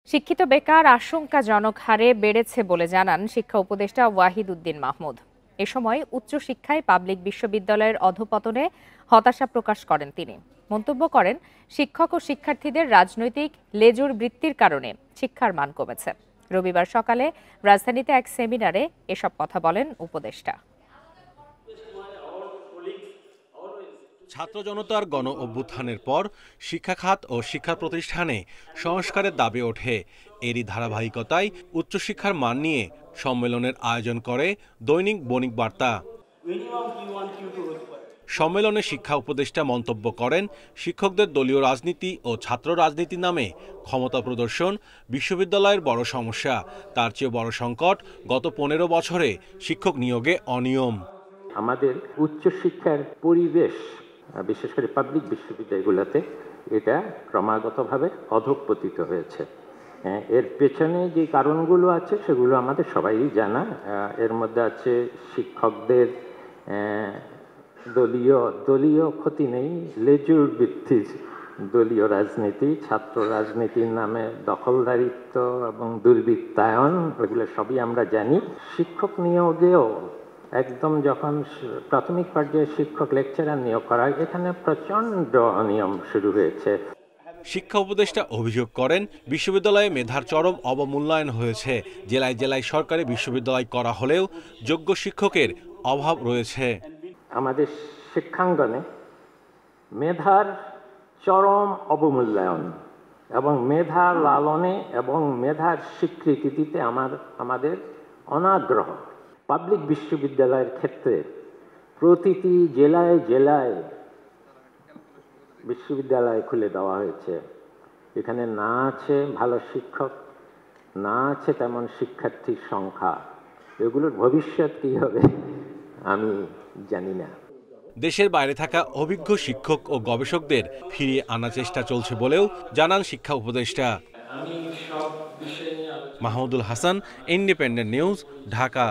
শিক্ষিত বেকার আশঙ্কাজনক হারে বেড়েছে বলে জানান শিক্ষা উপদেষ্টা ওয়াহিদ উদ্দিন মাহমুদ। এ সময় উচ্চশিক্ষায় পাবলিক বিশ্ববিদ্যালয়ের অধঃপতনে হতাশা প্রকাশ করেন তিনি। মন্তব্য করেন, শিক্ষক ও শিক্ষার্থীদের রাজনৈতিক লেজুর বৃত্তির কারণে শিক্ষার মান কমেছে। রবিবার সকালে রাজধানীতে এক সেমিনারে এসব কথা বলেন উপদেষ্টা। ছাত্র জনতার গণ অভ্যুত্থানের পর শিক্ষা খাত ও শিক্ষা প্রতিষ্ঠানে সংস্কারের দাবি ওঠে। এরই ধারাবাহিকতায় উচ্চশিক্ষার মান নিয়ে সম্মেলনের আয়োজন করে দৈনিক বণিক বার্তা। সম্মেলনে শিক্ষা উপদেষ্টা মন্তব্য করেন, শিক্ষকদের দলীয় রাজনীতি ও ছাত্র রাজনীতি নামে ক্ষমতা প্রদর্শন বিশ্ববিদ্যালয়ের বড় সমস্যা। তার চেয়ে বড় সংকট গত 15 বছরে শিক্ষক নিয়োগে অনিয়ম। আমাদের উচ্চশিক্ষার পরিবেশ, বিশেষ করে পাবলিক বিশ্ববিদ্যালয়গুলোতে এটা ক্রমাগতভাবে অধঃপতিত হয়েছে। এর পেছনে যে কারণগুলো আছে সেগুলো আমাদের সবাই জানা। এর মধ্যে আছে শিক্ষকদের দলীয় ক্ষতি নেই, লেজুর ভিত্তির দলীয় রাজনীতি, ছাত্র রাজনীতির নামে দখলদারিত্ব এবং দুর্বৃত্তায়ন, এগুলো সবই আমরা জানি। শিক্ষক নিয়োগেও একদম যখন প্রাথমিক পর্যায়ে শিক্ষক লেকচারার নিয়োগ করা হয়, এখানে প্রচণ্ড অনিয়ম শুরু হয়েছে। শিক্ষা উপদেষ্টা অভিযোগ করেন, বিশ্ববিদ্যালয়ে মেধার চরম অবমূল্যায়ন হয়েছে। জেলায় জেলায় সরকারি বিশ্ববিদ্যালয় করা হলেও যোগ্য শিক্ষকের অভাব রয়েছে। আমাদের শিক্ষাঙ্গনে মেধার চরম অবমূল্যায়ন এবং মেধা লালনে এবং মেধার স্বীকৃতি দিতে আমাদের অনাগ্রহ। পাবলিক বিশ্ববিদ্যালয়ের ক্ষেত্রে প্রতিটি জেলায় জেলায় বিশ্ববিদ্যালয় খুলে দেওয়া হয়েছে। এখানে না আছে ভালো শিক্ষক, না আছে তেমন শিক্ষার্থীর সংখ্যা। এগুলোর ভবিষ্যৎ কী হবে আমি জানি না। দেশের বাইরে থাকা অভিজ্ঞ শিক্ষক ও গবেষকদের ফিরিয়ে আনার চেষ্টা চলছে বলেও জানান শিক্ষা উপদেষ্টা। Mahmudul Hasan, independent news, Dhaka.